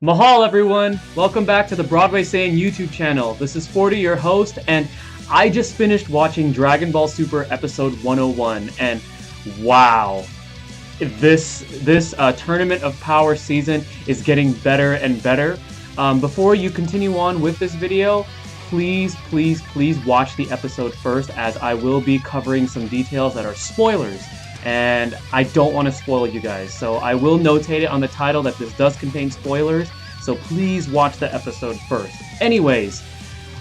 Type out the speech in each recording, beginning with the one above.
Mahal, everyone! Welcome back to the Broadway Saiyan YouTube channel. This is 40, your host, and I just finished watching Dragon Ball Super episode 101, and wow, this Tournament of Power season is getting better and better. Before you continue on with this video, please watch the episode first, as I will be covering some details that are spoilers. And I don't want to spoil you guys, so I will notate it on the title that this does contain spoilers, so please watch the episode first. Anyways,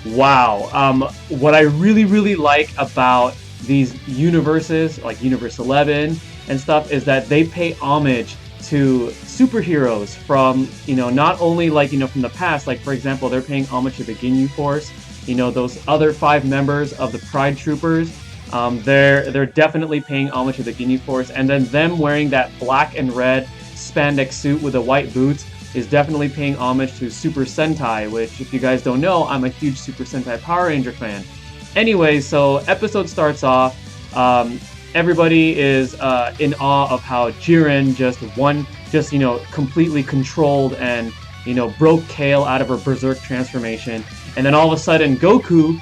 wow, what I really like about these universes, like Universe 11 and stuff, is that they pay homage to superheroes from, not only like, from the past, like for example, they're paying homage to the Ginyu Force, those other 5 members of the Pride Troopers. They're definitely paying homage to the Ginyu Force, and then them wearing that black and red spandex suit with the white boots is definitely paying homage to Super Sentai, which, if you guys don't know, I'm a huge Super Sentai Power Ranger fan. Anyway, so episode starts off, everybody is in awe of how Jiren just completely controlled and, broke Kale out of her Berserk transformation. And then all of a sudden, Goku,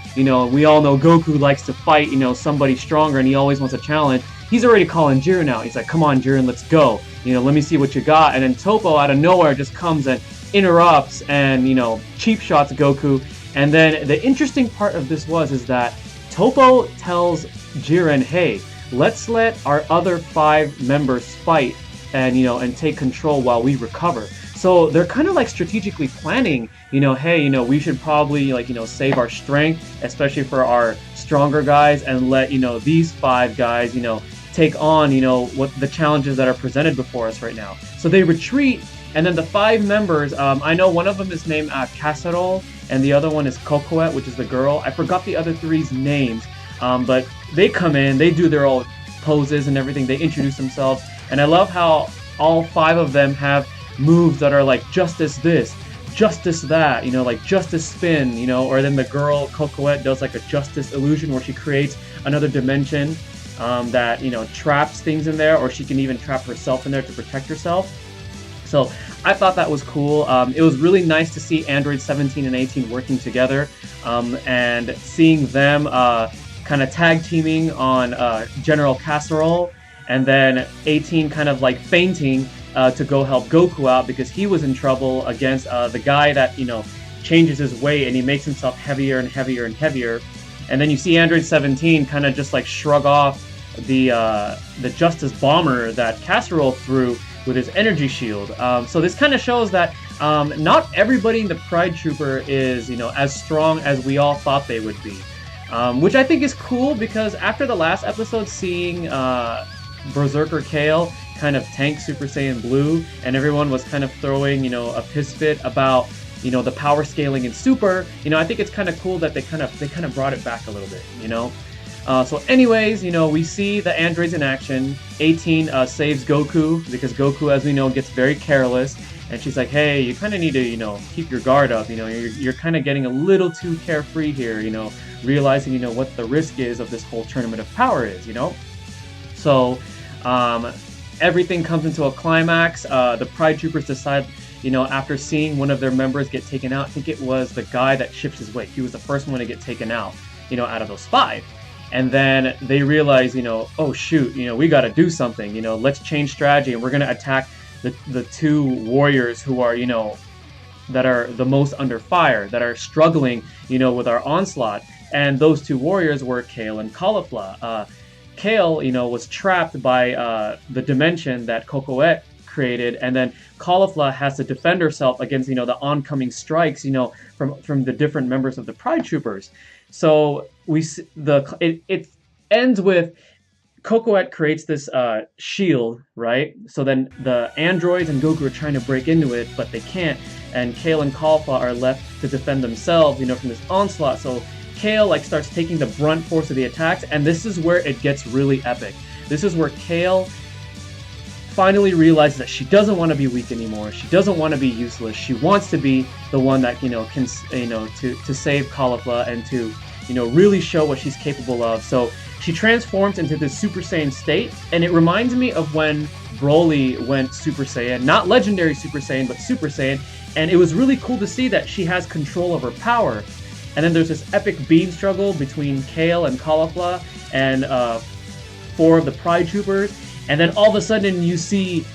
we all know Goku likes to fight, somebody stronger, and he always wants a challenge. He's already calling Jiren out. He's like, come on, Jiren, let's go. Let me see what you got. And then Toppo, out of nowhere, just comes and interrupts and, cheap shots Goku. And then the interesting part of this is that Toppo tells Jiren, hey, let's let our other 5 members fight and take control while we recover. So they're kind of like strategically planning, hey, we should probably save our strength, especially for our stronger guys, and let, these 5 guys, take on, what the challenges that are presented before us right now. So they retreat, and then the 5 members, I know one of them is named Casserole, and the other one is Cocoette, which is the girl. I forgot the other 3's names, but they come in, they do their own poses and everything, they introduce themselves, and I love how all 5 of them have moves that are like justice this, justice that, like justice spin, or then the girl Cocoette does like a justice illusion where she creates another dimension that traps things in there, or she can even trap herself in there to protect herself. So I thought that was cool. It was really nice to see Android 17 and 18 working together, and seeing them kind of tag teaming on General Casserole, and then 18 kind of like fainting to go help Goku out because he was in trouble against the guy that, changes his weight and he makes himself heavier and heavier and heavier. And then you see Android 17 kind of just like shrug off the Justice Bomber that Casserole threw with his energy shield. So this kind of shows that not everybody in the Pride Trooper is, as strong as we all thought they would be. Which I think is cool, because after the last episode, seeing Berserker Kale kind of tank Super Saiyan Blue, and everyone was kind of throwing, a piss fit about, the power scaling in Super, I think it's kind of cool that they kind of brought it back a little bit, So anyways, we see the androids in action. 18 saves Goku, because Goku, as we know, gets very careless, and she's like, hey, you kind of need to, keep your guard up, you're kind of getting a little too carefree here, realizing, what the risk is of this whole Tournament of Power is, So, everything comes into a climax. The Pride Troopers decide, after seeing one of their members get taken out, I think it was the guy that shifts his weight. He was the first one to get taken out, out of those 5. And then they realize, oh shoot, we got to do something, let's change strategy, and we're going to attack the 2 warriors who are, that are the most under fire, that are struggling, with our onslaught. And those 2 warriors were Kale and Caulifla. Kale, was trapped by the dimension that Cocoette created, and then Caulifla has to defend herself against, the oncoming strikes, from the different members of the Pride Troopers. So it ends with Cocoette creates this shield, right? So then the androids and Goku are trying to break into it, but they can't, and Kale and Caulifla are left to defend themselves, from this onslaught. So Kale starts taking the brunt force of the attacks, and this is where it gets really epic. This is where Kale finally realizes that she doesn't want to be weak anymore. She doesn't want to be useless. She wants to be the one that can to save Caulifla and to really show what she's capable of. So she transforms into this Super Saiyan state, and it reminds me of when Broly went Super Saiyan, not Legendary Super Saiyan, but Super Saiyan, and it was really cool to see that she has control of her power. And then there's this epic beam struggle between Kale and Caulifla and 4 of the Pride Troopers, and then all of a sudden you see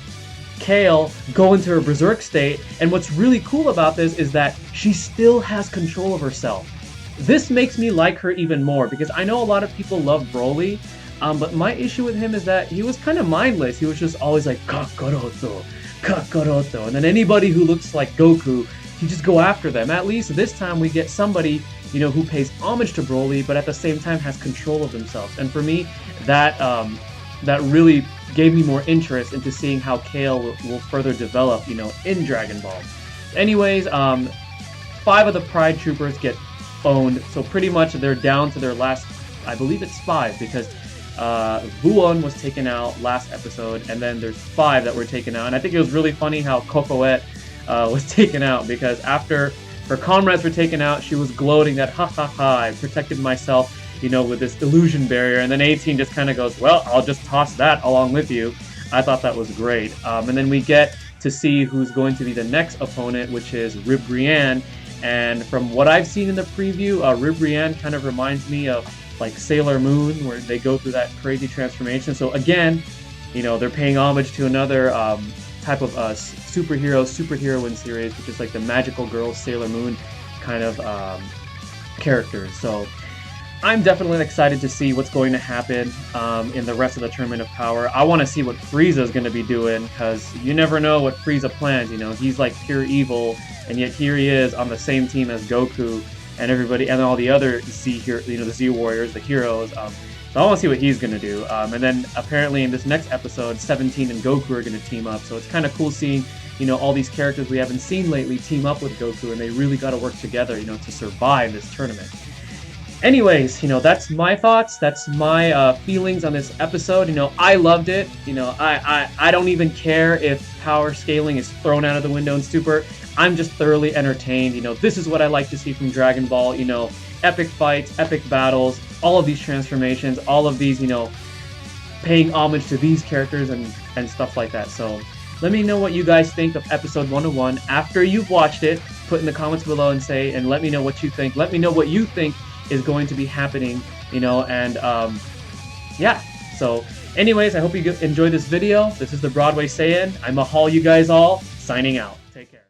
Kale go into her berserk state, and what's really cool about this is that she still has control of herself. This makes me like her even more, because I know a lot of people love Broly, but my issue with him is that he was kind of mindless. He was just always like, Kakaroto, Kakaroto, and then anybody who looks like Goku, you just go after them. At least this time we get somebody, you know, who pays homage to Broly, but at the same time has control of themselves. And for me, that that really gave me more interest into seeing how Kale will further develop, you know, in Dragon Ball. Anyways, 5 of the Pride Troopers get owned, so pretty much they're down to their last, I believe it's 5, because Vuon was taken out last episode, and then there's 5 that were taken out. And I think it was really funny how Cocoette was taken out, because after her comrades were taken out, she was gloating that, ha ha ha, I protected myself, you know, with this illusion barrier. And then 18 just kind of goes, well, I'll just toss that along with you. I thought that was great. And then we get to see who's going to be the next opponent, which is Rib Brienne. And from what I've seen in the preview, Rib Brienne kind of reminds me of like Sailor Moon, where they go through that crazy transformation. So again, you know, they're paying homage to another type of superheroine series, which is like the magical girl Sailor Moon kind of characters. So I'm definitely excited to see what's going to happen in the rest of the Tournament of Power. I want to see what Frieza is going to be doing, because you never know what Frieza plans. You know, he's like pure evil, and yet here he is on the same team as Goku and everybody, and all the other Z, you know, the Z Warriors, the heroes. So I want to see what he's going to do. And then apparently in this next episode, 17 and Goku are going to team up. So it's kind of cool seeing, you know, all these characters we haven't seen lately team up with Goku, and they really got to work together, you know, to survive this tournament. Anyways, you know, that's my thoughts. That's my feelings on this episode. You know, I loved it. You know, I don't even care if power scaling is thrown out of the window in Super. I'm just thoroughly entertained. You know, this is what I like to see from Dragon Ball. You know, epic fights, epic battles, all of these transformations, all of these, you know, paying homage to these characters and stuff like that. So let me know what you guys think of episode 101 after you've watched it. Put in the comments below and let me know what you think. Let me know what you think is going to be happening, you know, and yeah. So anyways, I hope you enjoyed this video. This is the Broadway Saiyan. I'm Mahal, you guys all, signing out. Take care.